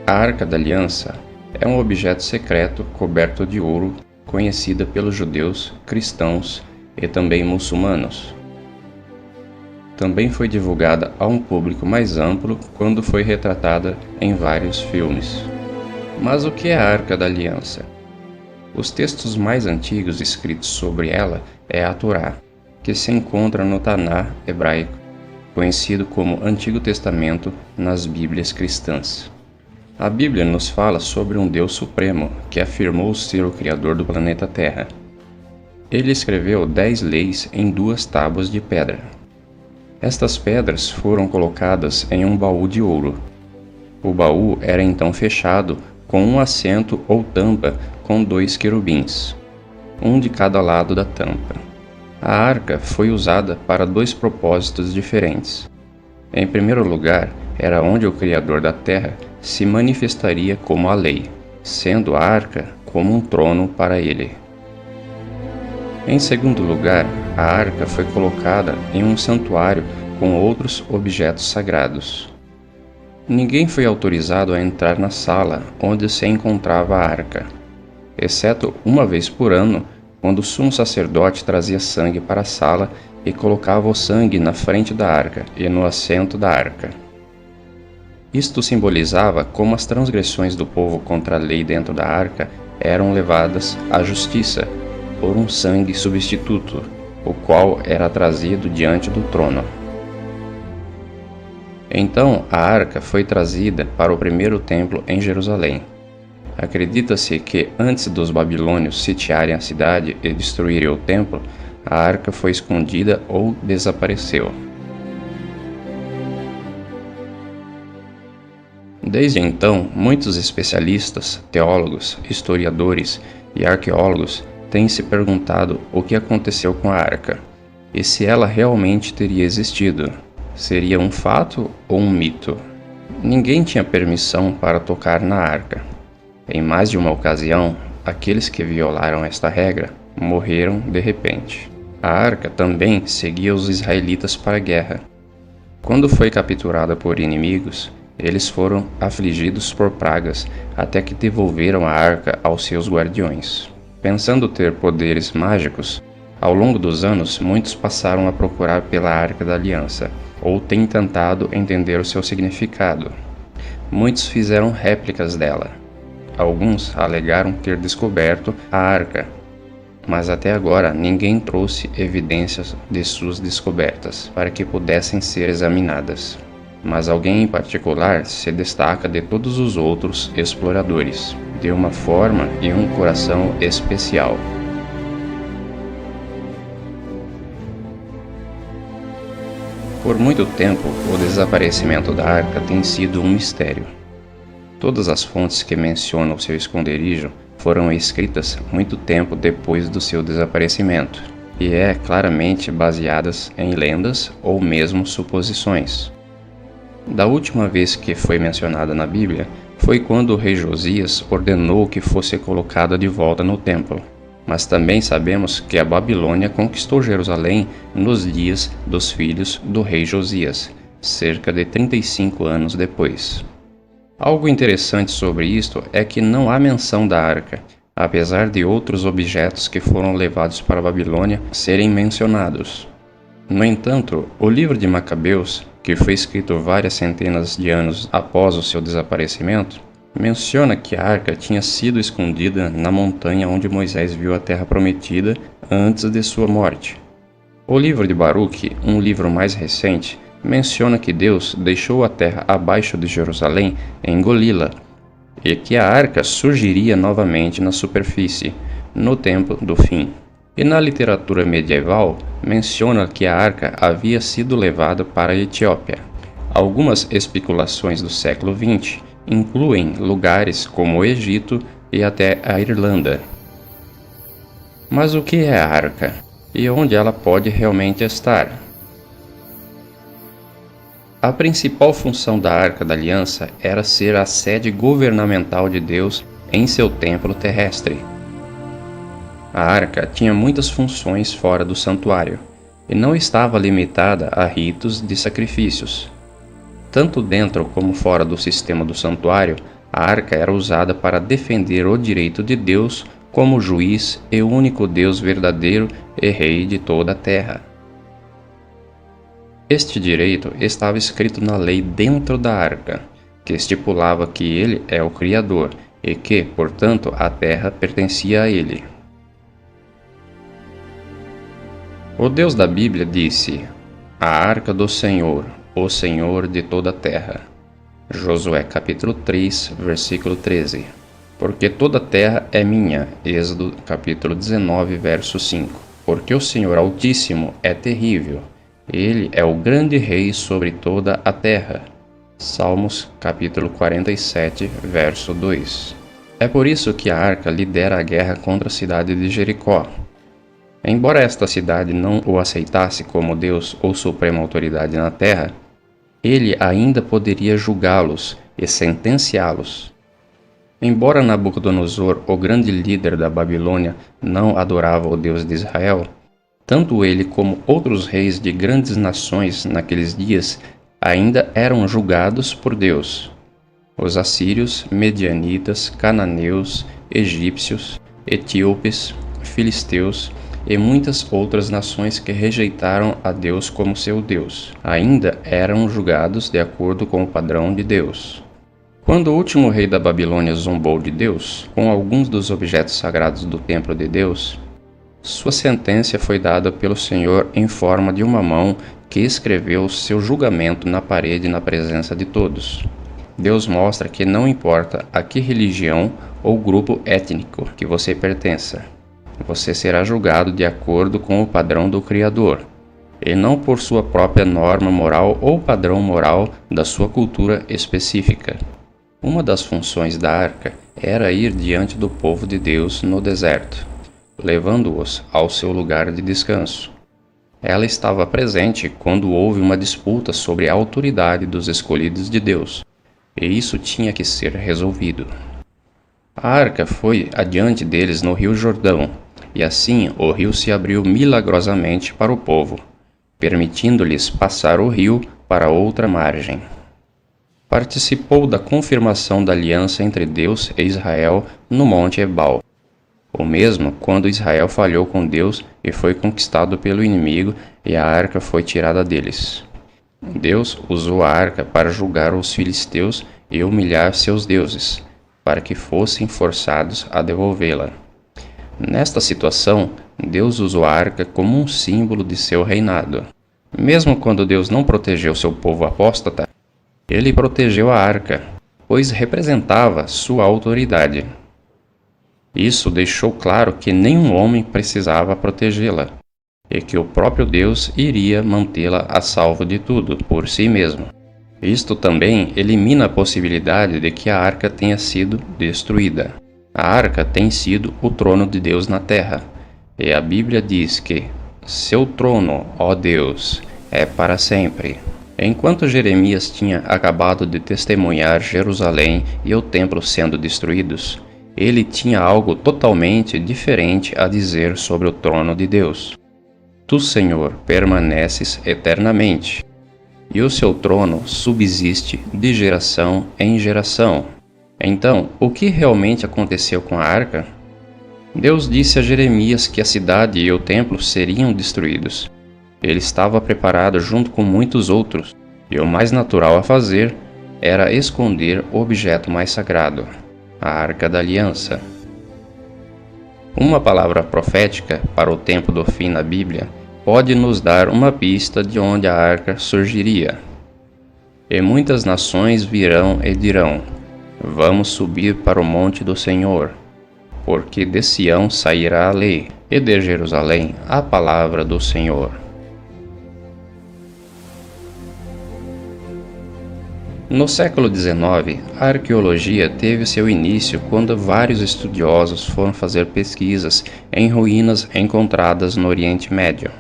A Arca da Aliança é um objeto secreto coberto de ouro, conhecida pelos judeus, cristãos e também muçulmanos. Também foi divulgada a um público mais amplo quando foi retratada em vários filmes. Mas o que é a Arca da Aliança? Os textos mais antigos escritos sobre ela é a Torá, que se encontra no Taná hebraico, conhecido como Antigo Testamento nas Bíblias cristãs. A Bíblia nos fala sobre um Deus supremo que afirmou ser o Criador do planeta Terra. Ele escreveu 10 leis em 2 tábuas de pedra. Estas pedras foram colocadas em um baú de ouro. O baú era então fechado com um assento ou tampa com 2 querubins, um de cada lado da tampa. A arca foi usada para 2 propósitos diferentes. Em primeiro lugar, era onde o Criador da Terra se manifestaria como a lei, sendo a arca como um trono para ele. Em segundo lugar, a arca foi colocada em um santuário com outros objetos sagrados. Ninguém foi autorizado a entrar na sala onde se encontrava a arca, exceto uma vez por ano, quando o sumo sacerdote trazia sangue para a sala e colocava o sangue na frente da arca e no assento da arca. Isto simbolizava como as transgressões do povo contra a lei dentro da arca eram levadas à justiça por um sangue substituto, o qual era trazido diante do trono. Então a arca foi trazida para o primeiro templo em Jerusalém. Acredita-se que antes dos babilônios sitiarem a cidade e destruírem o templo, a arca foi escondida ou desapareceu. Desde então, muitos especialistas, teólogos, historiadores e arqueólogos têm se perguntado o que aconteceu com a arca e se ela realmente teria existido. Seria um fato ou um mito? Ninguém tinha permissão para tocar na arca. Em mais de uma ocasião, aqueles que violaram esta regra morreram de repente. A arca também seguia os israelitas para a guerra. Quando foi capturada por inimigos, eles foram afligidos por pragas até que devolveram a arca aos seus guardiões. Pensando ter poderes mágicos, ao longo dos anos muitos passaram a procurar pela Arca da Aliança, ou têm tentado entender o seu significado. Muitos fizeram réplicas dela. Alguns alegaram ter descoberto a arca, mas até agora ninguém trouxe evidências de suas descobertas para que pudessem ser examinadas. Mas alguém em particular se destaca de todos os outros exploradores, de uma forma e um coração especial. Por muito tempo, o desaparecimento da arca tem sido um mistério. Todas as fontes que mencionam seu esconderijo foram escritas muito tempo depois do seu desaparecimento, e claramente baseadas em lendas ou mesmo suposições. Da última vez que foi mencionada na Bíblia foi quando o rei Josias ordenou que fosse colocada de volta no templo. Mas também sabemos que a Babilônia conquistou Jerusalém nos dias dos filhos do rei Josias, cerca de 35 anos depois. Algo interessante sobre isto é que não há menção da arca, apesar de outros objetos que foram levados para a Babilônia serem mencionados. No entanto, o livro de Macabeus, que foi escrito várias centenas de anos após o seu desaparecimento, menciona que a arca tinha sido escondida na montanha onde Moisés viu a terra prometida antes de sua morte. O livro de Baruque, um livro mais recente, menciona que Deus deixou a terra abaixo de Jerusalém engoli-la e que a arca surgiria novamente na superfície, no tempo do fim. E na literatura medieval, menciona que a arca havia sido levada para a Etiópia. Algumas especulações do século XX incluem lugares como o Egito e até a Irlanda. Mas o que é a arca? E onde ela pode realmente estar? A principal função da Arca da Aliança era ser a sede governamental de Deus em seu templo terrestre. A arca tinha muitas funções fora do santuário e não estava limitada a ritos de sacrifícios. Tanto dentro como fora do sistema do santuário, A arca era usada para defender o direito de Deus como juiz e único Deus verdadeiro e rei de toda a terra. Este direito estava escrito na lei dentro da arca, que estipulava que ele é o Criador e que, portanto, a terra pertencia a ele. O Deus da Bíblia disse: "A arca do Senhor, o Senhor de toda a terra." Josué capítulo 3, versículo 13. Porque toda a terra é minha. Êxodo capítulo 19, verso 5. Porque o Senhor Altíssimo é terrível. Ele é o grande rei sobre toda a terra. Salmos capítulo 47, verso 2. É por isso que a arca lidera a guerra contra a cidade de Jericó. Embora esta cidade não o aceitasse como Deus ou suprema autoridade na terra, ele ainda poderia julgá-los e sentenciá-los. Embora Nabucodonosor, o grande líder da Babilônia, não adorava o Deus de Israel, tanto ele como outros reis de grandes nações naqueles dias ainda eram julgados por Deus. Os assírios, medianitas, cananeus, egípcios, etíopes, filisteus e muitas outras nações que rejeitaram a Deus como seu Deus, ainda eram julgados de acordo com o padrão de Deus. Quando o último rei da Babilônia zombou de Deus, com alguns dos objetos sagrados do templo de Deus, sua sentença foi dada pelo Senhor em forma de uma mão que escreveu seu julgamento na parede na presença de todos. Deus mostra que não importa a que religião ou grupo étnico que você pertença, você será julgado de acordo com o padrão do Criador, e não por sua própria norma moral ou padrão moral da sua cultura específica. Uma das funções da arca era ir diante do povo de Deus no deserto, levando-os ao seu lugar de descanso. Ela estava presente quando houve uma disputa sobre a autoridade dos escolhidos de Deus, e isso tinha que ser resolvido. A arca foi adiante deles no rio Jordão, e assim o rio se abriu milagrosamente para o povo, permitindo-lhes passar o rio para outra margem. Participou da confirmação da aliança entre Deus e Israel no Monte Ebal. O mesmo quando Israel falhou com Deus e foi conquistado pelo inimigo e a arca foi tirada deles. Deus usou a arca para julgar os filisteus e humilhar seus deuses, para que fossem forçados a devolvê-la. Nesta situação, Deus usou a arca como um símbolo de seu reinado. Mesmo quando Deus não protegeu seu povo apóstata, ele protegeu a arca, pois representava sua autoridade. Isso deixou claro que nenhum homem precisava protegê-la, e que o próprio Deus iria mantê-la a salvo de tudo, por si mesmo. Isto também elimina a possibilidade de que a arca tenha sido destruída. A arca tem sido o trono de Deus na terra, e a Bíblia diz que seu trono, ó Deus, é para sempre. Enquanto Jeremias tinha acabado de testemunhar Jerusalém e o templo sendo destruídos, ele tinha algo totalmente diferente a dizer sobre o trono de Deus. Tu, Senhor, permaneces eternamente, e o seu trono subsiste de geração em geração. Então, o que realmente aconteceu com a arca? Deus disse a Jeremias que a cidade e o templo seriam destruídos. Ele estava preparado junto com muitos outros, e o mais natural a fazer era esconder o objeto mais sagrado, a Arca da Aliança. Uma palavra profética para o tempo do fim na Bíblia pode nos dar uma pista de onde a arca surgiria. E muitas nações virão e dirão: vamos subir para o monte do Senhor, porque de Sião sairá a lei, e de Jerusalém a palavra do Senhor. No século XIX, a arqueologia teve seu início quando vários estudiosos foram fazer pesquisas em ruínas encontradas no Oriente Médio.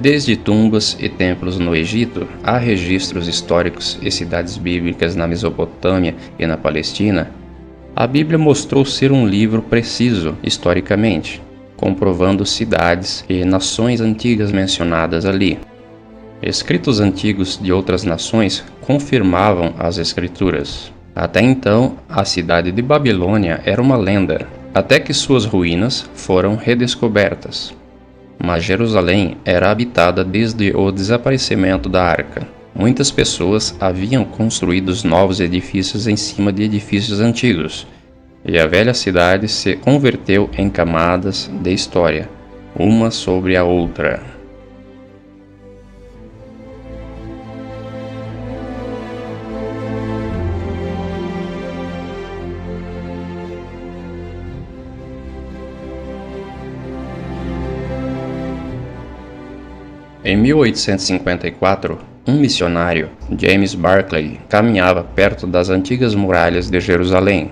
Desde tumbas e templos no Egito, a registros históricos e cidades bíblicas na Mesopotâmia e na Palestina, a Bíblia mostrou ser um livro preciso historicamente, comprovando cidades e nações antigas mencionadas ali. Escritos antigos de outras nações confirmavam as escrituras. Até então, a cidade de Babilônia era uma lenda, até que suas ruínas foram redescobertas. Mas Jerusalém era habitada desde o desaparecimento da arca. Muitas pessoas haviam construído novos edifícios em cima de edifícios antigos, e a velha cidade se converteu em camadas de história, uma sobre a outra. Em 1854, um missionário, James Barclay, caminhava perto das antigas muralhas de Jerusalém,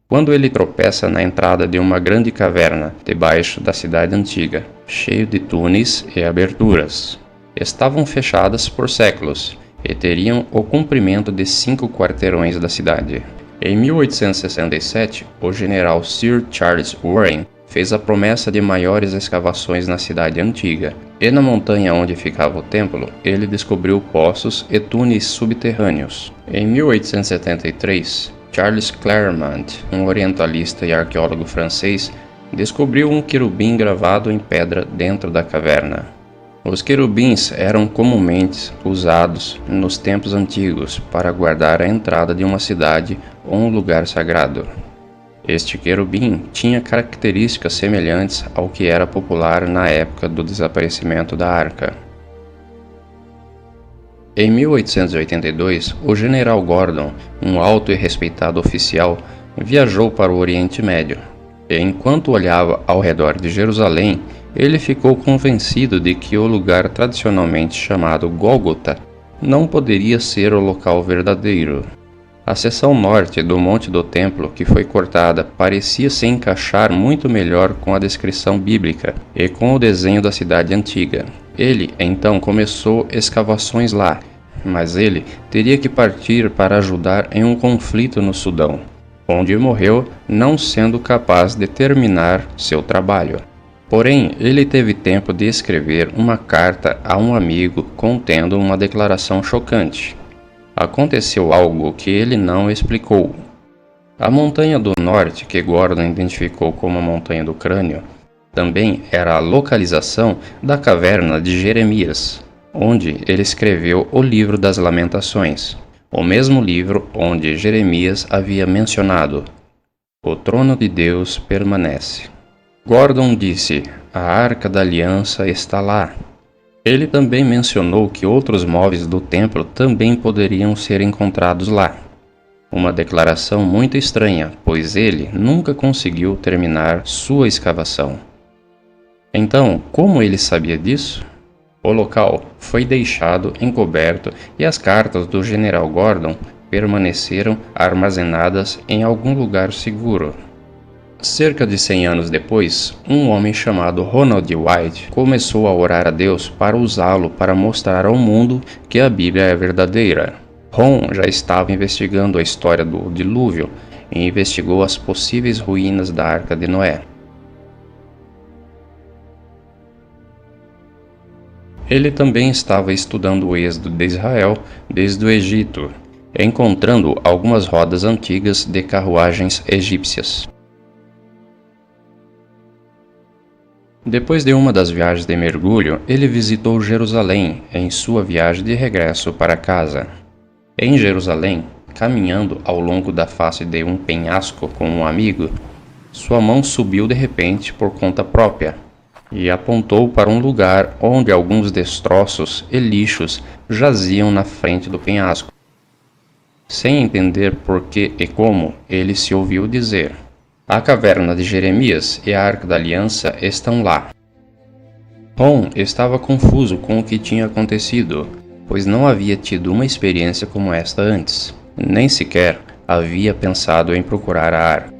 quando ele tropeça na entrada de uma grande caverna debaixo da cidade antiga, cheio de túneis e aberturas. Estavam fechadas por séculos e teriam o comprimento de 5 quarteirões da cidade. Em 1867, o general Sir Charles Warren fez a promessa de maiores escavações na cidade antiga, e na montanha onde ficava o templo, ele descobriu poços e túneis subterrâneos. Em 1873, Charles Claremont, um orientalista e arqueólogo francês, descobriu um querubim gravado em pedra dentro da caverna. Os querubins eram comumente usados nos tempos antigos para guardar a entrada de uma cidade ou um lugar sagrado. Este querubim tinha características semelhantes ao que era popular na época do desaparecimento da arca. Em 1882, o general Gordon, um alto e respeitado oficial, viajou para o Oriente Médio, e enquanto olhava ao redor de Jerusalém, ele ficou convencido de que o lugar tradicionalmente chamado Gólgota não poderia ser o local verdadeiro. A seção norte do Monte do Templo que foi cortada parecia se encaixar muito melhor com a descrição bíblica e com o desenho da cidade antiga. Ele então começou escavações lá, mas ele teria que partir para ajudar em um conflito no Sudão, onde morreu não sendo capaz de terminar seu trabalho. Porém, ele teve tempo de escrever uma carta a um amigo contendo uma declaração chocante. Aconteceu algo que ele não explicou. A montanha do norte, que Gordon identificou como a montanha do crânio, também era a localização da caverna de Jeremias, onde ele escreveu o livro das Lamentações, o mesmo livro onde Jeremias havia mencionado: "O trono de Deus permanece." Gordon disse: "A Arca da Aliança está lá." Ele também mencionou que outros móveis do templo também poderiam ser encontrados lá. Uma declaração muito estranha, pois ele nunca conseguiu terminar sua escavação. Então, como ele sabia disso? O local foi deixado encoberto e as cartas do general Gordon permaneceram armazenadas em algum lugar seguro. Cerca de 100 anos depois, um homem chamado Ronald White começou a orar a Deus para usá-lo para mostrar ao mundo que a Bíblia é verdadeira. Ron já estava investigando a história do dilúvio e investigou as possíveis ruínas da Arca de Noé. Ele também estava estudando o êxodo de Israel desde o Egito, encontrando algumas rodas antigas de carruagens egípcias. Depois de uma das viagens de mergulho, ele visitou Jerusalém em sua viagem de regresso para casa. Em Jerusalém, caminhando ao longo da face de um penhasco com um amigo, sua mão subiu de repente por conta própria e apontou para um lugar onde alguns destroços e lixos jaziam na frente do penhasco. Sem entender por que e como, ele se ouviu dizer: "A caverna de Jeremias e a Arca da Aliança estão lá." Ron estava confuso com o que tinha acontecido, pois não havia tido uma experiência como esta antes. Nem sequer havia pensado em procurar a arca.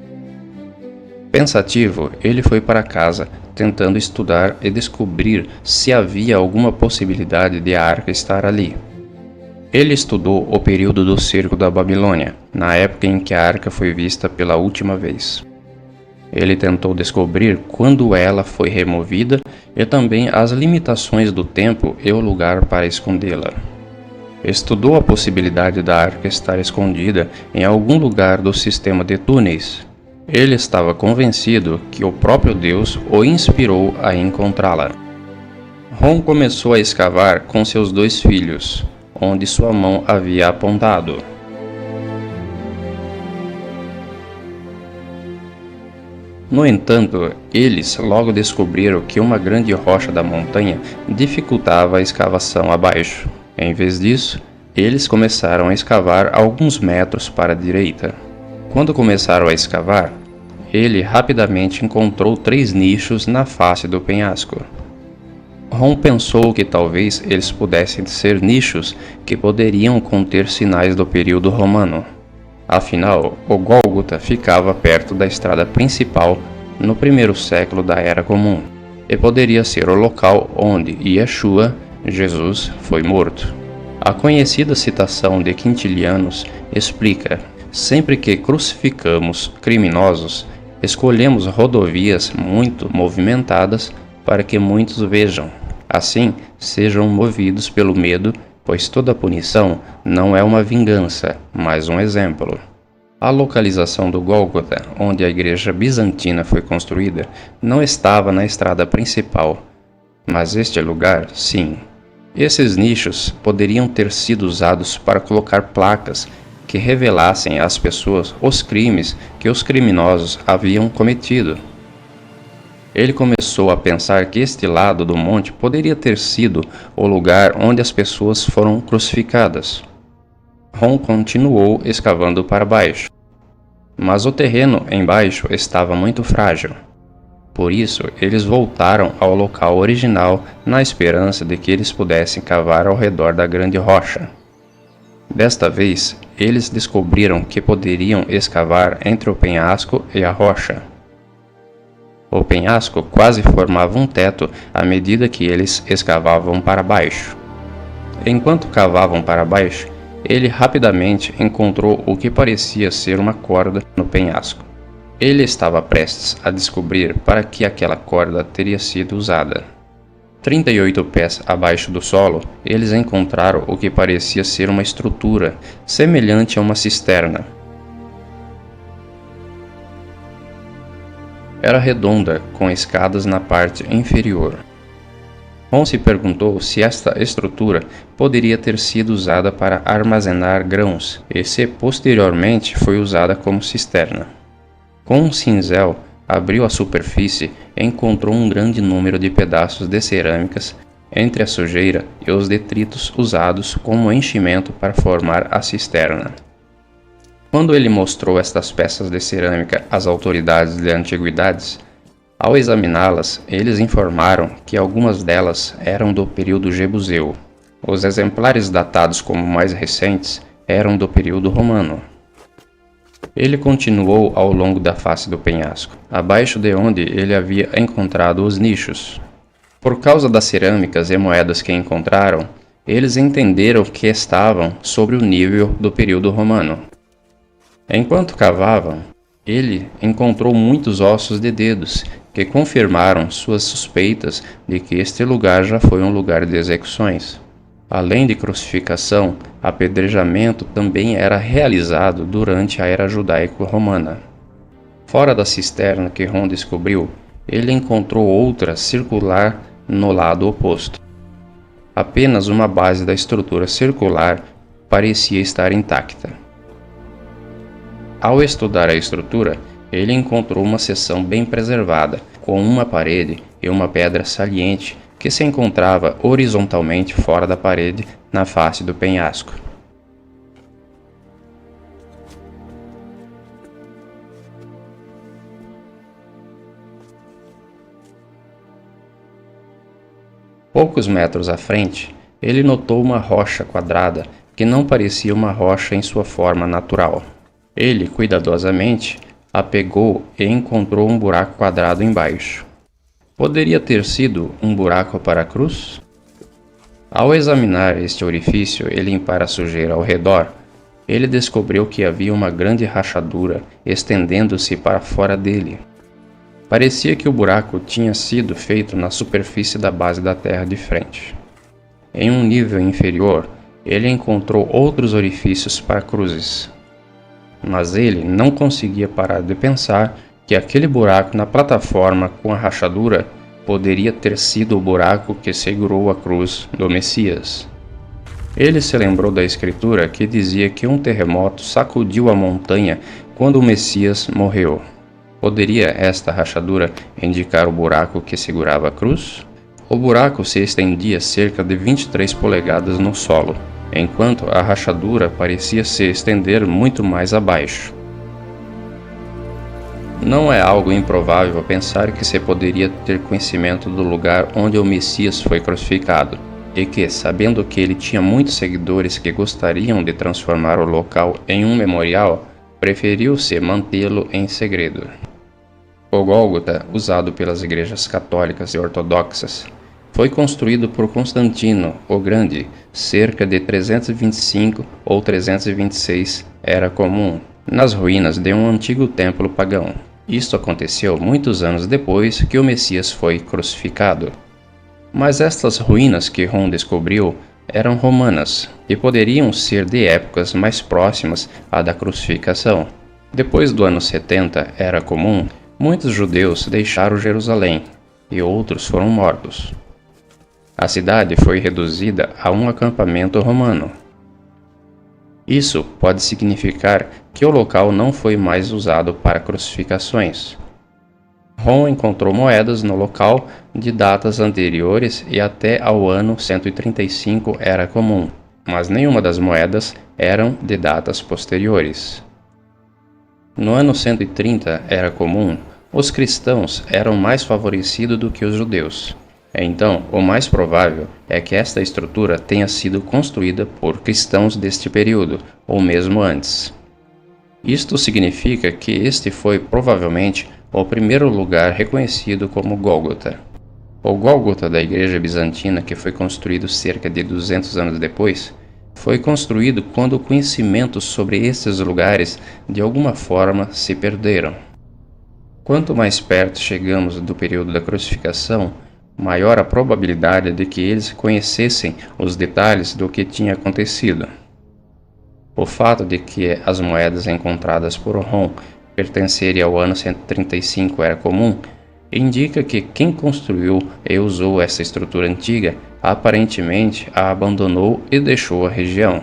Pensativo, ele foi para casa, tentando estudar e descobrir se havia alguma possibilidade de a arca estar ali. Ele estudou o período do cerco da Babilônia, na época em que a arca foi vista pela última vez. Ele tentou descobrir quando ela foi removida e também as limitações do tempo e o lugar para escondê-la. Estudou a possibilidade da arca estar escondida em algum lugar do sistema de túneis. Ele estava convencido que o próprio Deus o inspirou a encontrá-la. Ron começou a escavar com seus 2 filhos, onde sua mão havia apontado. No entanto, eles logo descobriram que uma grande rocha da montanha dificultava a escavação abaixo. Em vez disso, eles começaram a escavar alguns metros para a direita. Quando começaram a escavar, ele rapidamente encontrou 3 nichos na face do penhasco. Ron pensou que talvez eles pudessem ser nichos que poderiam conter sinais do período romano. Afinal, o Gólgota ficava perto da estrada principal no 1º século da Era Comum, e poderia ser o local onde Yeshua, Jesus, foi morto. A conhecida citação de Quintilianos explica: sempre que crucificamos criminosos, escolhemos rodovias muito movimentadas para que muitos vejam. Assim, sejam movidos pelo medo, pois toda punição não é uma vingança, mas um exemplo. A localização do Gólgota, onde a igreja bizantina foi construída, não estava na estrada principal, mas este lugar, sim. Esses nichos poderiam ter sido usados para colocar placas que revelassem às pessoas os crimes que os criminosos haviam cometido. Ele começou a pensar que este lado do monte poderia ter sido o lugar onde as pessoas foram crucificadas. Ron continuou escavando para baixo, mas o terreno embaixo estava muito frágil. Por isso, eles voltaram ao local original na esperança de que eles pudessem cavar ao redor da grande rocha. Desta vez, eles descobriram que poderiam escavar entre o penhasco e a rocha. O penhasco quase formava um teto à medida que eles escavavam para baixo. Enquanto cavavam para baixo, ele rapidamente encontrou o que parecia ser uma corda no penhasco. Ele estava prestes a descobrir para que aquela corda teria sido usada. 38 pés abaixo do solo, eles encontraram o que parecia ser uma estrutura semelhante a uma cisterna. Era redonda, com escadas na parte inferior. Ron se perguntou se esta estrutura poderia ter sido usada para armazenar grãos e se posteriormente foi usada como cisterna. Com um cinzel, abriu a superfície e encontrou um grande número de pedaços de cerâmicas entre a sujeira e os detritos usados como enchimento para formar a cisterna. Quando ele mostrou estas peças de cerâmica às autoridades de antiguidades, ao examiná-las, eles informaram que algumas delas eram do período jebuseu. Os exemplares datados como mais recentes eram do período romano. Ele continuou ao longo da face do penhasco, abaixo de onde ele havia encontrado os nichos. Por causa das cerâmicas e moedas que encontraram, eles entenderam que estavam sobre o nível do período romano. Enquanto cavavam, ele encontrou muitos ossos de dedos que confirmaram suas suspeitas de que este lugar já foi um lugar de execuções. Além de crucificação, apedrejamento também era realizado durante a era judaico-romana. Fora da cisterna que Ron descobriu, ele encontrou outra circular no lado oposto. Apenas uma base da estrutura circular parecia estar intacta. Ao estudar a estrutura, ele encontrou uma seção bem preservada, com uma parede e uma pedra saliente que se encontrava horizontalmente fora da parede na face do penhasco. Poucos metros à frente, ele notou uma rocha quadrada que não parecia uma rocha em sua forma natural. Ele, cuidadosamente, a pegou e encontrou um buraco quadrado embaixo. Poderia ter sido um buraco para a cruz? Ao examinar este orifício e limpar a sujeira ao redor, ele descobriu que havia uma grande rachadura estendendo-se para fora dele. Parecia que o buraco tinha sido feito na superfície da base da Terra de frente. Em um nível inferior, ele encontrou outros orifícios para cruzes. Mas ele não conseguia parar de pensar que aquele buraco na plataforma com a rachadura poderia ter sido o buraco que segurou a cruz do Messias. Ele se lembrou da escritura que dizia que um terremoto sacudiu a montanha quando o Messias morreu. Poderia esta rachadura indicar o buraco que segurava a cruz? O buraco se estendia cerca de 23 polegadas no solo, enquanto a rachadura parecia se estender muito mais abaixo. Não é algo improvável pensar que se poderia ter conhecimento do lugar onde o Messias foi crucificado, e que, sabendo que ele tinha muitos seguidores que gostariam de transformar o local em um memorial, preferiu-se mantê-lo em segredo. O Gólgota, usado pelas igrejas católicas e ortodoxas, foi construído por Constantino o Grande cerca de 325 ou 326 era comum, nas ruínas de um antigo templo pagão. Isto aconteceu muitos anos depois que o Messias foi crucificado. Mas estas ruínas que Rom descobriu eram romanas e poderiam ser de épocas mais próximas à da crucificação. Depois do ano 70 era comum, muitos judeus deixaram Jerusalém e outros foram mortos. A cidade foi reduzida a um acampamento romano. Isso pode significar que o local não foi mais usado para crucificações. Rom encontrou moedas no local de datas anteriores e até ao ano 135 era comum, mas nenhuma das moedas eram de datas posteriores. No ano 130 era comum, os cristãos eram mais favorecidos do que os judeus. Então, o mais provável é que esta estrutura tenha sido construída por cristãos deste período, ou mesmo antes. Isto significa que este foi provavelmente o primeiro lugar reconhecido como Gólgota. O Gólgota da Igreja Bizantina, que foi construído cerca de 200 anos depois, foi construído quando o conhecimento sobre esses lugares de alguma forma se perderam. Quanto mais perto chegamos do período da crucificação, maior a probabilidade de que eles conhecessem os detalhes do que tinha acontecido. O fato de que as moedas encontradas por Rom pertencerem ao ano 135 era comum, indica que quem construiu e usou essa estrutura antiga aparentemente a abandonou e deixou a região.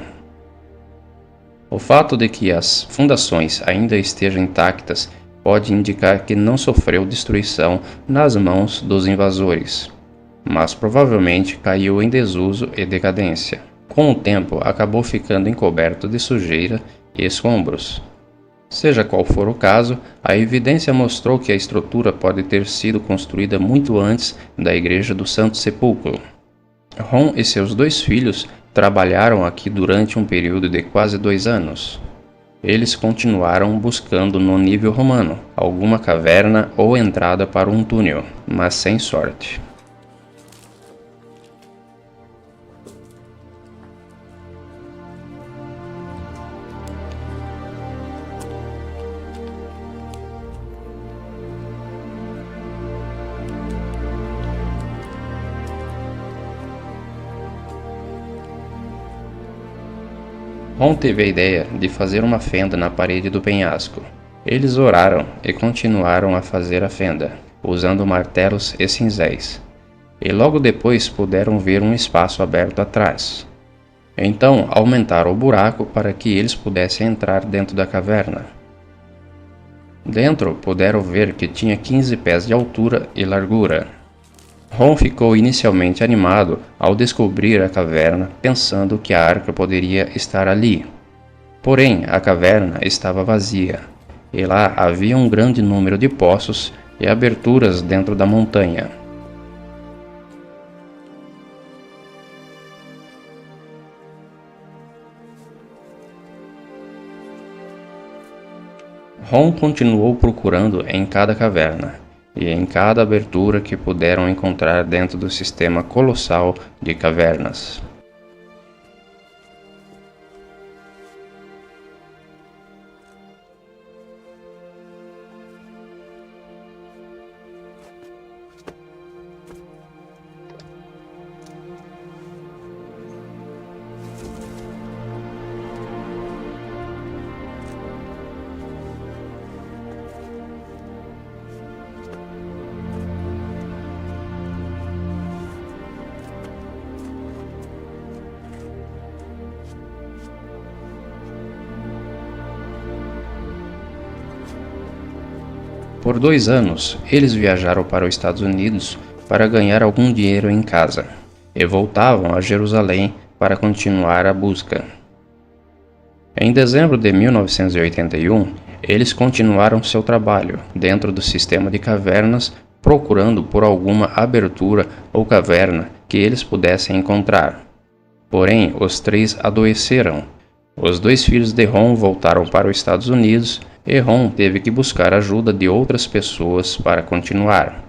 O fato de que as fundações ainda estejam intactas pode indicar que não sofreu destruição nas mãos dos invasores, mas provavelmente caiu em desuso e decadência. Com o tempo, acabou ficando encoberto de sujeira e escombros. Seja qual for o caso, a evidência mostrou que a estrutura pode ter sido construída muito antes da Igreja do Santo Sepulcro. Rom e seus 2 filhos trabalharam aqui durante um período de quase 2 anos. Eles continuaram buscando no nível romano alguma caverna ou entrada para um túnel, mas sem sorte. Rom teve a ideia de fazer uma fenda na parede do penhasco. Eles oraram e continuaram a fazer a fenda, usando martelos e cinzéis. E logo depois puderam ver um espaço aberto atrás. Então aumentaram o buraco para que eles pudessem entrar dentro da caverna. Dentro puderam ver que tinha 15 pés de altura e largura. Rom ficou inicialmente animado ao descobrir a caverna, pensando que a arca poderia estar ali. Porém, a caverna estava vazia, e lá havia um grande número de poços e aberturas dentro da montanha. Rom continuou procurando em cada caverna e em cada abertura que puderam encontrar dentro do sistema colossal de cavernas. Por 2 anos, eles viajaram para os Estados Unidos para ganhar algum dinheiro em casa, e voltavam a Jerusalém para continuar a busca. Em dezembro de 1981, eles continuaram seu trabalho dentro do sistema de cavernas, procurando por alguma abertura ou caverna que eles pudessem encontrar. Porém, os 3 adoeceram. Os 2 filhos de Ron voltaram para os Estados Unidos e Ron teve que buscar ajuda de outras pessoas para continuar.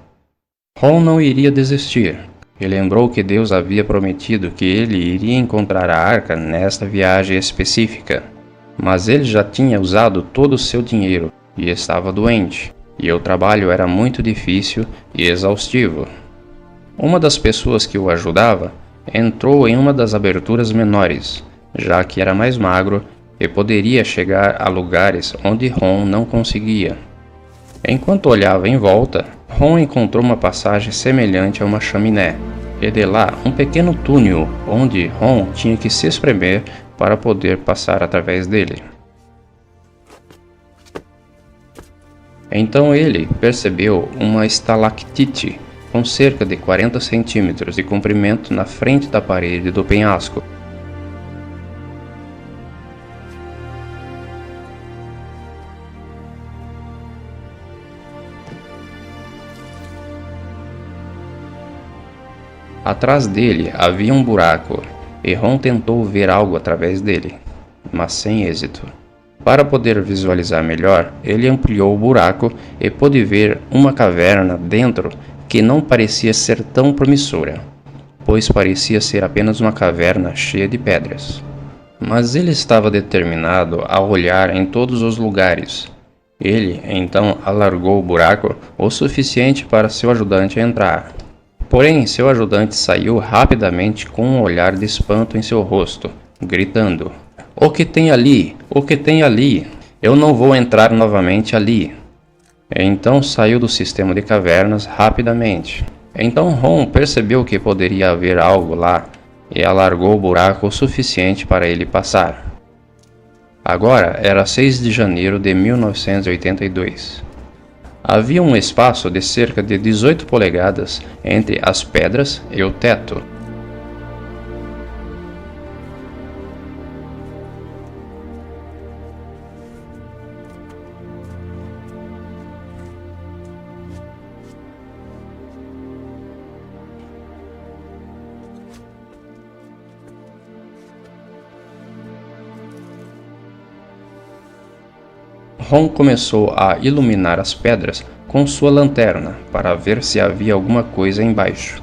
Ron não iria desistir. Ele lembrou que Deus havia prometido que ele iria encontrar a arca nesta viagem específica. Mas ele já tinha usado todo o seu dinheiro e estava doente, e o trabalho era muito difícil e exaustivo. Uma das pessoas que o ajudava entrou em uma das aberturas menores, já que era mais magro e poderia chegar a lugares onde Ron não conseguia. Enquanto olhava em volta, Ron encontrou uma passagem semelhante a uma chaminé, e de lá um pequeno túnel onde Ron tinha que se espremer para poder passar através dele. Então ele percebeu uma estalactite com cerca de 40 centímetros de comprimento na frente da parede do penhasco. Atrás dele havia um buraco, e Ron tentou ver algo através dele, mas sem êxito. Para poder visualizar melhor, ele ampliou o buraco e pôde ver uma caverna dentro que não parecia ser tão promissora, pois parecia ser apenas uma caverna cheia de pedras. Mas ele estava determinado a olhar em todos os lugares. Ele, então, alargou o buraco o suficiente para seu ajudante entrar. Porém, seu ajudante saiu rapidamente com um olhar de espanto em seu rosto, gritando: "O que tem ali? O que tem ali? Eu não vou entrar novamente ali." Então saiu do sistema de cavernas rapidamente. Então Ron percebeu que poderia haver algo lá e alargou o buraco o suficiente para ele passar. Agora era 6 de janeiro de 1982. Havia um espaço de cerca de 18 polegadas entre as pedras e o teto. Ron começou a iluminar as pedras com sua lanterna para ver se havia alguma coisa embaixo.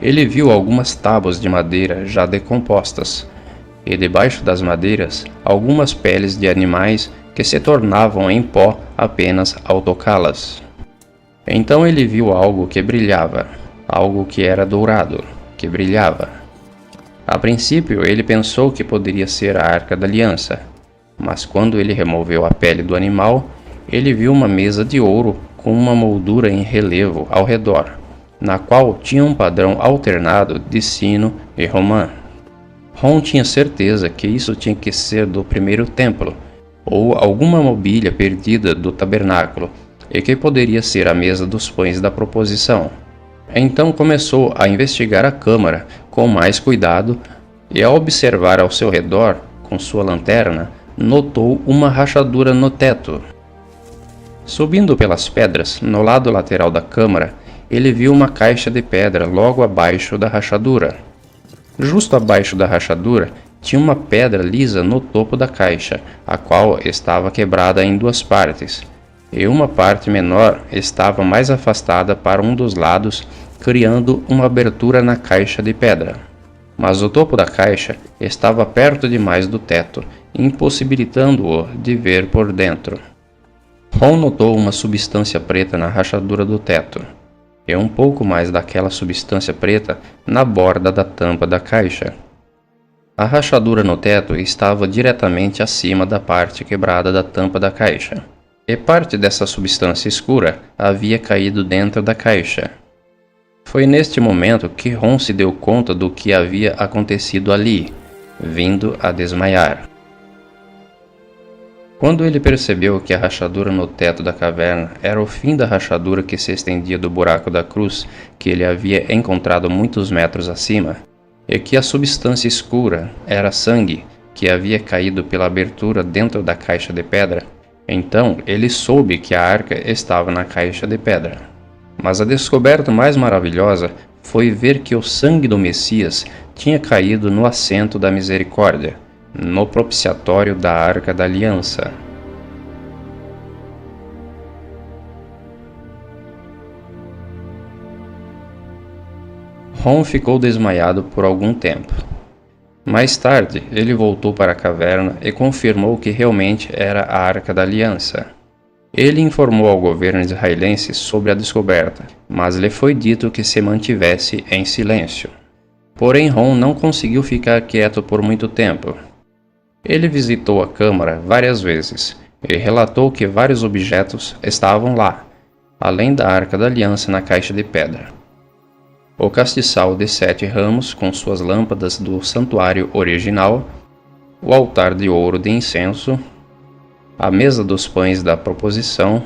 Ele viu algumas tábuas de madeira já decompostas, e debaixo das madeiras algumas peles de animais que se tornavam em pó apenas ao tocá-las. Então ele viu algo que brilhava, algo que era dourado, que brilhava. A princípio ele pensou que poderia ser a Arca da Aliança, mas quando ele removeu a pele do animal, ele viu uma mesa de ouro com uma moldura em relevo ao redor, na qual tinha um padrão alternado de sino e romã. Ron tinha certeza que isso tinha que ser do primeiro templo, ou alguma mobília perdida do tabernáculo, e que poderia ser a mesa dos pães da proposição. Então começou a investigar a câmara com mais cuidado, e ao observar ao seu redor com sua lanterna, notou uma rachadura no teto. Subindo pelas pedras, no lado lateral da câmara, ele viu uma caixa de pedra logo abaixo da rachadura. Justo abaixo da rachadura, tinha uma pedra lisa no topo da caixa, a qual estava quebrada em 2 partes, e uma parte menor estava mais afastada para um dos lados, criando uma abertura na caixa de pedra. Mas o topo da caixa estava perto demais do teto, impossibilitando-o de ver por dentro. Ron notou uma substância preta na rachadura do teto, e um pouco mais daquela substância preta na borda da tampa da caixa. A rachadura no teto estava diretamente acima da parte quebrada da tampa da caixa, e parte dessa substância escura havia caído dentro da caixa. Foi neste momento que Ron se deu conta do que havia acontecido ali, vindo a desmaiar. Quando ele percebeu que a rachadura no teto da caverna era o fim da rachadura que se estendia do buraco da cruz que ele havia encontrado muitos metros acima, e que a substância escura era sangue que havia caído pela abertura dentro da caixa de pedra, então ele soube que a arca estava na caixa de pedra. Mas a descoberta mais maravilhosa foi ver que o sangue do Messias tinha caído no assento da misericórdia, no propiciatório da Arca da Aliança. Ron ficou desmaiado por algum tempo. Mais tarde, ele voltou para a caverna e confirmou que realmente era a Arca da Aliança. Ele informou ao governo israelense sobre a descoberta, mas lhe foi dito que se mantivesse em silêncio. Porém, Ron não conseguiu ficar quieto por muito tempo. Ele visitou a câmara várias vezes e relatou que vários objetos estavam lá, além da Arca da Aliança na caixa de pedra. O castiçal de 7 ramos com suas lâmpadas do santuário original, o altar de ouro de incenso, a mesa dos pães da proposição,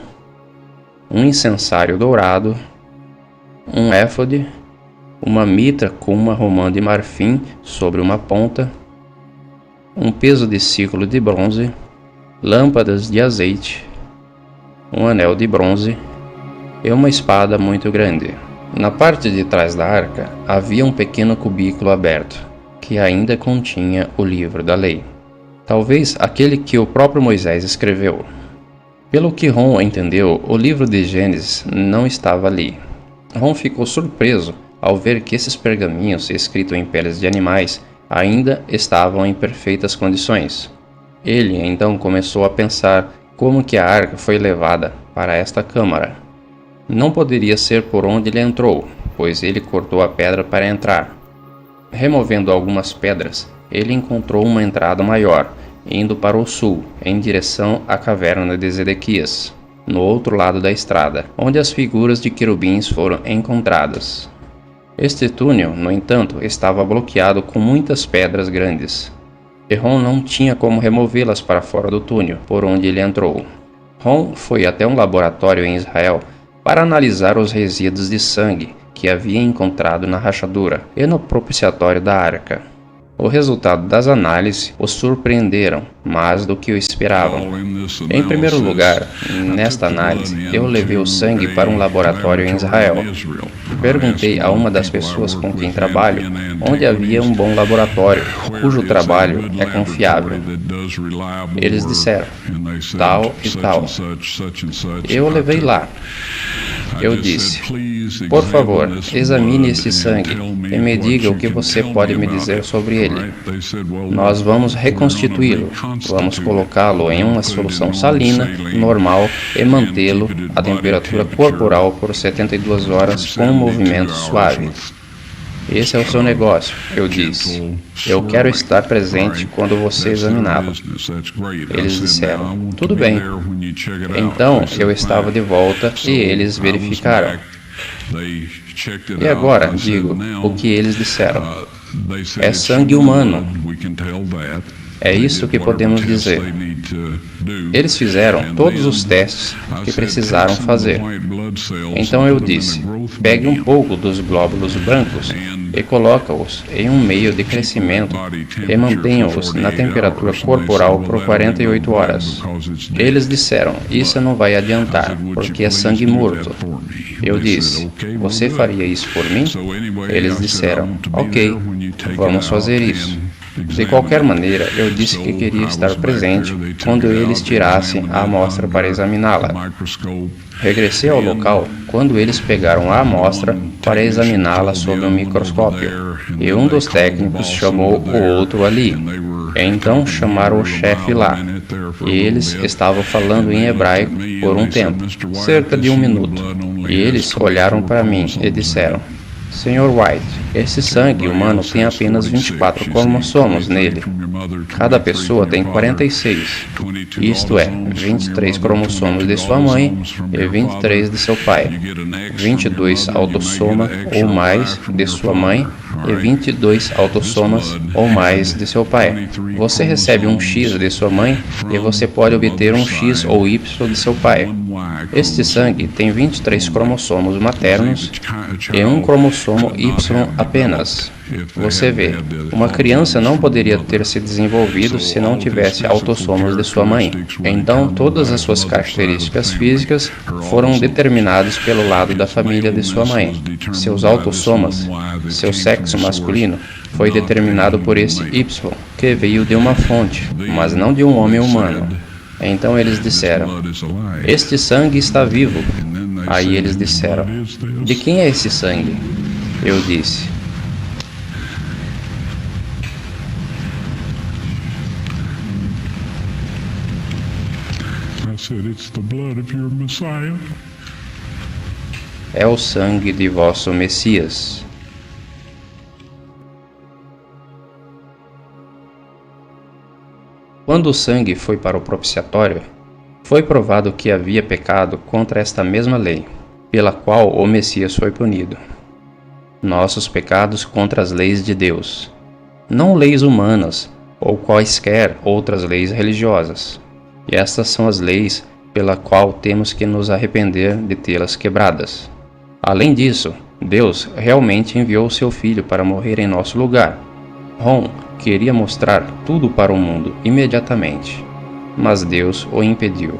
um incensário dourado, um éfode, uma mitra com uma romã de marfim sobre uma ponta, um peso de ciclo de bronze, lâmpadas de azeite, um anel de bronze e uma espada muito grande. Na parte de trás da arca havia um pequeno cubículo aberto, que ainda continha o livro da lei. Talvez aquele que o próprio Moisés escreveu. Pelo que Ron entendeu, o livro de Gênesis não estava ali. Ron ficou surpreso ao ver que esses pergaminhos escritos em peles de animais ainda estavam em perfeitas condições. Ele então começou a pensar como que a arca foi levada para esta câmara. Não poderia ser por onde ele entrou, pois ele cortou a pedra para entrar. Removendo algumas pedras, ele encontrou uma entrada maior, indo para o sul, em direção à caverna de Zedequias, no outro lado da estrada, onde as figuras de querubins foram encontradas. Este túnel, no entanto, estava bloqueado com muitas pedras grandes. E Ron não tinha como removê-las para fora do túnel, por onde ele entrou. Ron foi até um laboratório em Israel para analisar os resíduos de sangue que havia encontrado na rachadura e no propiciatório da arca. O resultado das análises o surpreenderam mais do que o esperavam. Em primeiro lugar, nesta análise, eu levei o sangue para um laboratório em Israel. Perguntei a uma das pessoas com quem trabalho onde havia um bom laboratório, cujo trabalho é confiável. Eles disseram, tal e tal. Eu o levei lá. Eu disse, por favor, examine este sangue e me diga o que você pode me dizer sobre ele. Nós vamos reconstituí-lo, vamos colocá-lo em uma solução salina, normal e mantê-lo a temperatura corporal por 72 horas com um movimento suave. Esse é o seu negócio, eu disse. Eu quero estar presente quando você examiná-lo. Eles disseram, tudo bem. Então eu estava de volta e eles verificaram. E agora, digo, o que eles disseram? É sangue humano. É isso que podemos dizer. Eles fizeram todos os testes que precisaram fazer. Então eu disse, pegue um pouco dos glóbulos brancos e coloca-os em um meio de crescimento e mantenha-os na temperatura corporal por 48 horas. Eles disseram, isso não vai adiantar, porque é sangue morto. Eu disse, você faria isso por mim? Eles disseram, ok, vamos fazer isso. De qualquer maneira, eu disse que queria estar presente quando eles tirassem a amostra para examiná-la. Regressei ao local quando eles pegaram a amostra para examiná-la sob um microscópio, e um dos técnicos chamou o outro ali. Então chamaram o chefe lá, e eles estavam falando em hebraico por um tempo, cerca de 1 minuto, e eles olharam para mim e disseram, Sr. White, esse sangue humano tem apenas 24 cromossomos nele. Cada pessoa tem 46, isto é, 23 cromossomos de sua mãe e 23 de seu pai, 22 autossoma ou mais de sua mãe e 22 autossomas ou mais de seu pai. Você recebe um X de sua mãe e você pode obter um X ou Y de seu pai. Este sangue tem 23 cromossomos maternos e um cromossomo Y apenas. Você vê, uma criança não poderia ter se desenvolvido se não tivesse autossomos de sua mãe. Então, todas as suas características físicas foram determinadas pelo lado da família de sua mãe. Seus autossomas, seu sexo masculino, foi determinado por esse Y, que veio de uma fonte, mas não de um homem humano. Então eles disseram, este sangue está vivo. Aí eles disseram, de quem é esse sangue? Eu disse, é o sangue de vosso Messias. Quando o sangue foi para o propiciatório, foi provado que havia pecado contra esta mesma lei, pela qual o Messias foi punido. Nossos pecados contra as leis de Deus, não leis humanas ou quaisquer outras leis religiosas. E estas são as leis pela qual temos que nos arrepender de tê-las quebradas. Além disso, Deus realmente enviou seu Filho para morrer em nosso lugar. Ron queria mostrar tudo para o mundo imediatamente, mas Deus o impediu.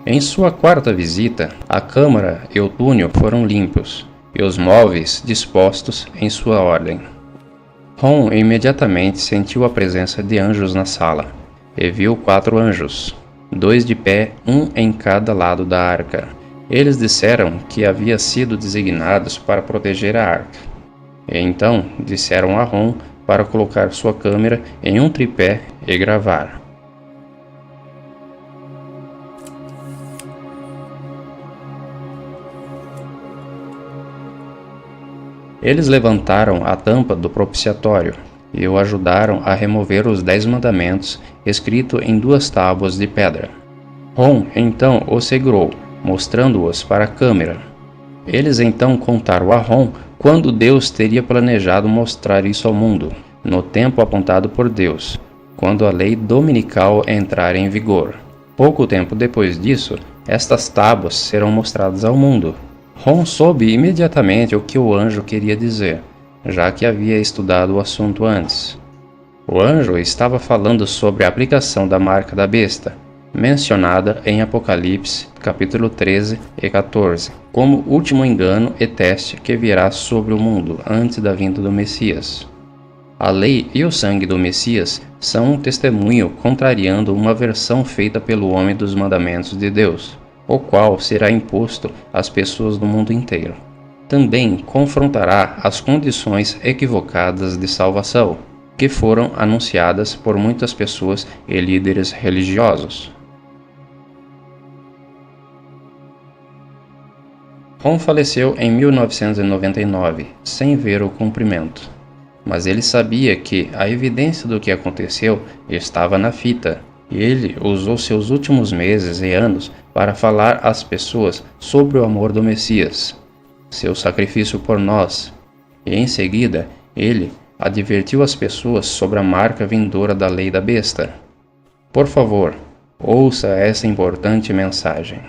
Em sua quarta visita, a câmara e o túnel foram limpos, e os móveis dispostos em sua ordem. Ron imediatamente sentiu a presença de anjos na sala, e viu 4 anjos, 2 de pé, um em cada lado da arca. Eles disseram que havia sido designados para proteger a arca. E então disseram a Ron para colocar sua câmera em um tripé e gravar. Eles levantaram a tampa do propiciatório e o ajudaram a remover os 10 mandamentos escritos em 2 tábuas de pedra. Ron então os segurou, mostrando-os para a câmera. Eles então contaram a Ron quando Deus teria planejado mostrar isso ao mundo, no tempo apontado por Deus, quando a lei dominical entrar em vigor. Pouco tempo depois disso, estas tábuas serão mostradas ao mundo. Ron soube imediatamente o que o anjo queria dizer, já que havia estudado o assunto antes. O anjo estava falando sobre a aplicação da marca da besta, mencionada em Apocalipse, capítulo 13 e 14, como último engano e teste que virá sobre o mundo antes da vinda do Messias. A lei e o sangue do Messias são um testemunho contrariando uma versão feita pelo homem dos mandamentos de Deus, o qual será imposto às pessoas do mundo inteiro. Também confrontará as condições equivocadas de salvação, que foram anunciadas por muitas pessoas e líderes religiosos. Ron faleceu em 1999, sem ver o cumprimento. Mas ele sabia que a evidência do que aconteceu estava na fita, e ele usou seus últimos meses e anos para falar às pessoas sobre o amor do Messias, seu sacrifício por nós, e em seguida ele advertiu as pessoas sobre a marca vindoura da lei da besta. Por favor, ouça essa importante mensagem.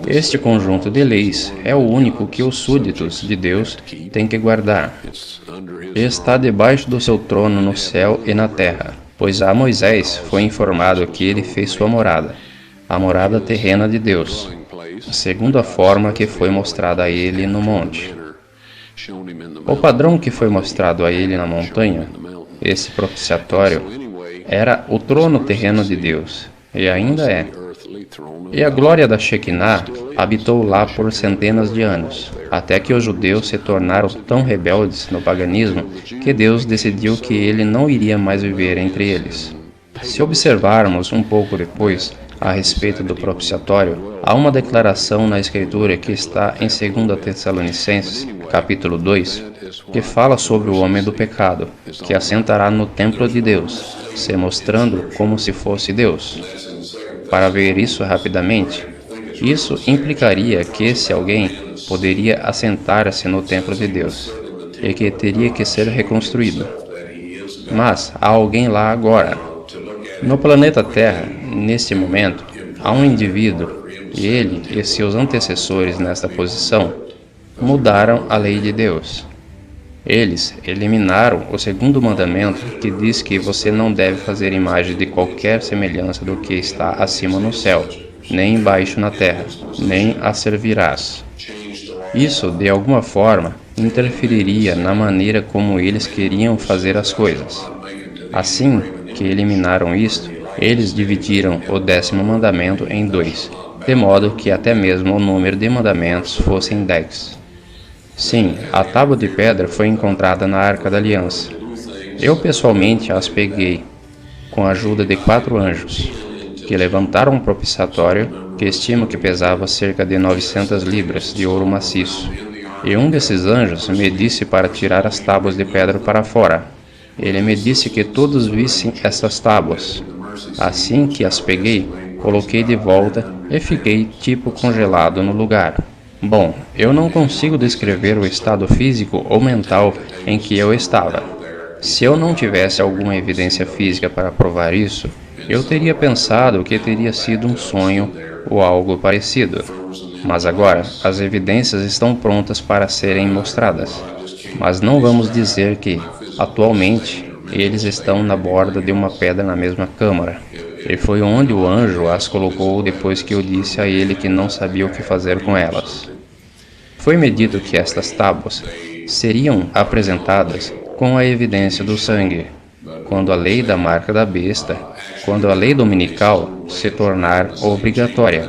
Este conjunto de leis é o único que os súditos de Deus têm que guardar. Está debaixo do seu trono no céu e na terra, pois a Moisés foi informado que ele fez sua morada, a morada terrena de Deus, segundo a forma que foi mostrada a ele no monte. O padrão que foi mostrado a ele na montanha, esse propiciatório, era o trono terreno de Deus, e ainda é. E a glória da Shekinah habitou lá por centenas de anos, até que os judeus se tornaram tão rebeldes no paganismo que Deus decidiu que ele não iria mais viver entre eles. Se observarmos um pouco depois, a respeito do propiciatório, há uma declaração na Escritura que está em 2 Tessalonicenses, capítulo 2, que fala sobre o homem do pecado, que assentará no templo de Deus, se mostrando como se fosse Deus. Para ver isso rapidamente, isso implicaria que esse alguém poderia assentar-se no templo de Deus, e que teria que ser reconstruído. Mas há alguém lá agora. No planeta Terra, neste momento, há um indivíduo, e ele e seus antecessores nesta posição mudaram a lei de Deus. Eles eliminaram o segundo mandamento, que diz que você não deve fazer imagem de qualquer semelhança do que está acima no céu, nem embaixo na terra, nem a servirás. Isso, de alguma forma, interferiria na maneira como eles queriam fazer as coisas. Assim que eliminaram isto, eles dividiram o 10º mandamento em 2, de modo que até mesmo o número de mandamentos fossem 10. Sim, a tábua de pedra foi encontrada na Arca da Aliança. Eu pessoalmente as peguei, com a ajuda de 4 anjos, que levantaram um propiciatório que estimo que pesava cerca de 900 libras de ouro maciço. E um desses anjos me disse para tirar as tábuas de pedra para fora. Ele me disse que todos vissem essas tábuas. Assim que as peguei, coloquei de volta e fiquei tipo congelado no lugar. Bom, eu não consigo descrever o estado físico ou mental em que eu estava. Se eu não tivesse alguma evidência física para provar isso, eu teria pensado que teria sido um sonho ou algo parecido. Mas agora, as evidências estão prontas para serem mostradas. Mas não vamos dizer que, atualmente, eles estão na borda de uma pedra na mesma câmara. E foi onde o anjo as colocou depois que eu disse a ele que não sabia o que fazer com elas. Foi-me dito que estas tábuas seriam apresentadas com a evidência do sangue, quando a lei da marca da besta, quando a lei dominical se tornar obrigatória.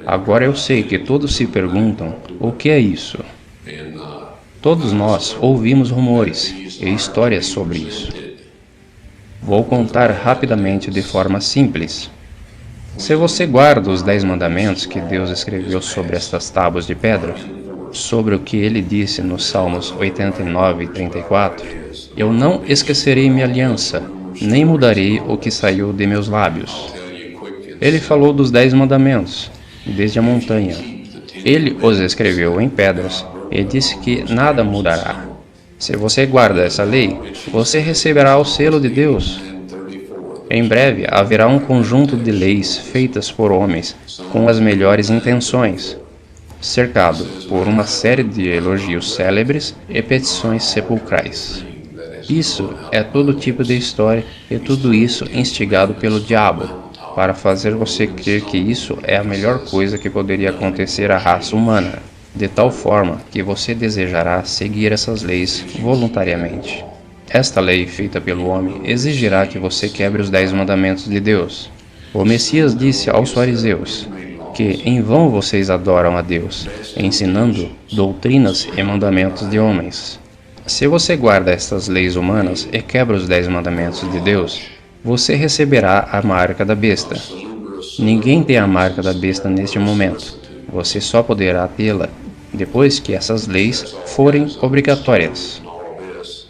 Agora eu sei que todos se perguntam, o que é isso? Todos nós ouvimos rumores e histórias sobre isso. Vou contar rapidamente de forma simples. Se você guarda os 10 mandamentos que Deus escreveu sobre estas tábuas de pedra, sobre o que ele disse nos Salmos 89 e 34, eu não esquecerei minha aliança, nem mudarei o que saiu de meus lábios. Ele falou dos 10 mandamentos, desde a montanha. Ele os escreveu em pedras e disse que nada mudará. Se você guarda essa lei, você receberá o selo de Deus. Em breve haverá um conjunto de leis feitas por homens com as melhores intenções, cercado por uma série de elogios célebres e petições sepulcrais. Isso é todo tipo de história e tudo isso instigado pelo diabo, para fazer você crer que isso é a melhor coisa que poderia acontecer à raça humana, de tal forma que você desejará seguir essas leis voluntariamente. Esta lei feita pelo homem exigirá que você quebre os 10 mandamentos de Deus. O Messias disse aos fariseus que em vão vocês adoram a Deus, ensinando doutrinas e mandamentos de homens. Se você guarda estas leis humanas e quebra os 10 mandamentos de Deus, você receberá a marca da besta. Ninguém tem a marca da besta neste momento. Você só poderá tê-la depois que essas leis forem obrigatórias.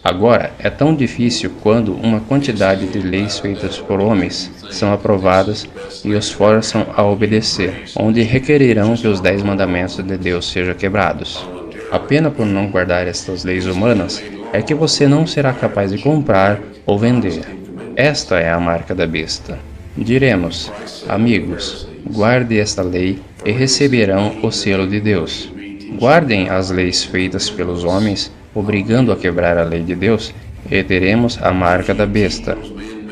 Agora, é tão difícil quando uma quantidade de leis feitas por homens são aprovadas e os forçam a obedecer, onde requerirão que os 10 mandamentos de Deus sejam quebrados. A pena por não guardar estas leis humanas é que você não será capaz de comprar ou vender. Esta é a marca da besta. Diremos, amigos, guarde esta lei e receberão o selo de Deus. Guardem as leis feitas pelos homens, obrigando a quebrar a lei de Deus, e teremos a marca da besta.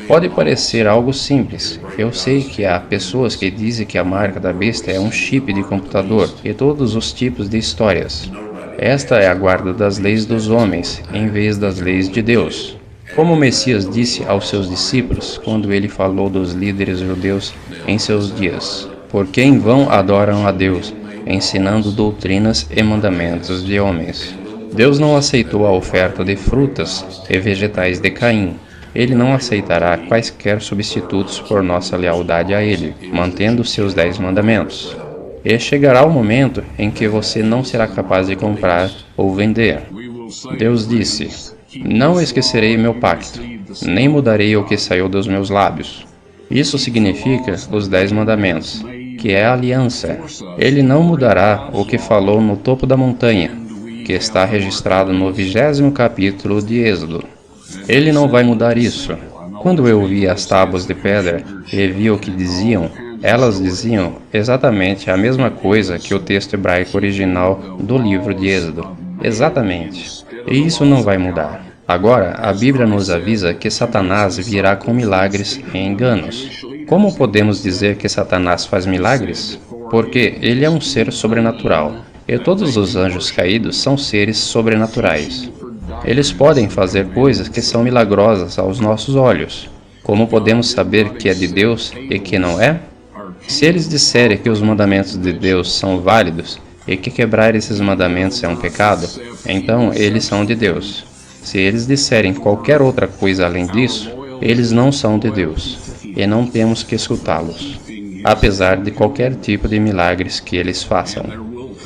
Pode parecer algo simples. Eu sei que há pessoas que dizem que a marca da besta é um chip de computador e todos os tipos de histórias. Esta é a guarda das leis dos homens, em vez das leis de Deus. Como o Messias disse aos seus discípulos, quando ele falou dos líderes judeus em seus dias, porque em vão adoram a Deus, ensinando doutrinas e mandamentos de homens. Deus não aceitou a oferta de frutas e vegetais de Caim, Ele não aceitará quaisquer substitutos por nossa lealdade a Ele, mantendo seus 10 mandamentos. E chegará o momento em que você não será capaz de comprar ou vender. Deus disse: "Não esquecerei meu pacto, nem mudarei o que saiu dos meus lábios." Isso significa os 10 mandamentos, que é a aliança. Ele não mudará o que falou no topo da montanha, que está registrado no 20º capítulo de Êxodo. Ele não vai mudar isso. Quando eu vi as tábuas de pedra e vi o que diziam, elas diziam exatamente a mesma coisa que o texto hebraico original do livro de Êxodo. Exatamente. E isso não vai mudar. Agora, a Bíblia nos avisa que Satanás virá com milagres e enganos. Como podemos dizer que Satanás faz milagres? Porque ele é um ser sobrenatural, e todos os anjos caídos são seres sobrenaturais. Eles podem fazer coisas que são milagrosas aos nossos olhos. Como podemos saber que é de Deus e que não é? Se eles disserem que os mandamentos de Deus são válidos e que quebrar esses mandamentos é um pecado, então eles são de Deus. Se eles disserem qualquer outra coisa além disso, eles não são de Deus, e não temos que escutá-los, apesar de qualquer tipo de milagres que eles façam.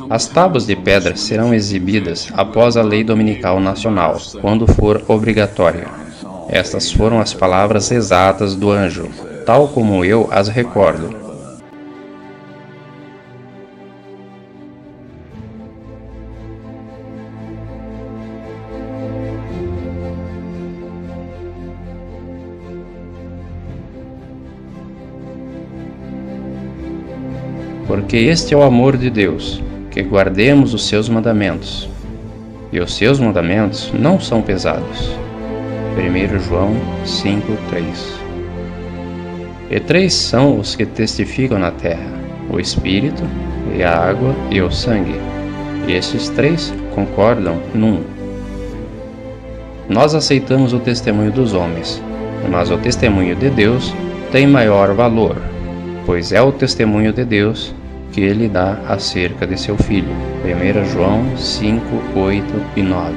As tábuas de pedra serão exibidas após a lei dominical nacional, quando for obrigatória. Estas foram as palavras exatas do anjo, tal como eu as recordo. Porque este é o amor de Deus, que guardemos os seus mandamentos. E os seus mandamentos não são pesados. 1 João 5:3. E 3 são os que testificam na terra: o Espírito, e a água, e o sangue. E estes 3 concordam num. Nós aceitamos o testemunho dos homens, mas o testemunho de Deus tem maior valor, pois é o testemunho de Deus que ele dá acerca de seu Filho. 1 João 5, 8 e 9.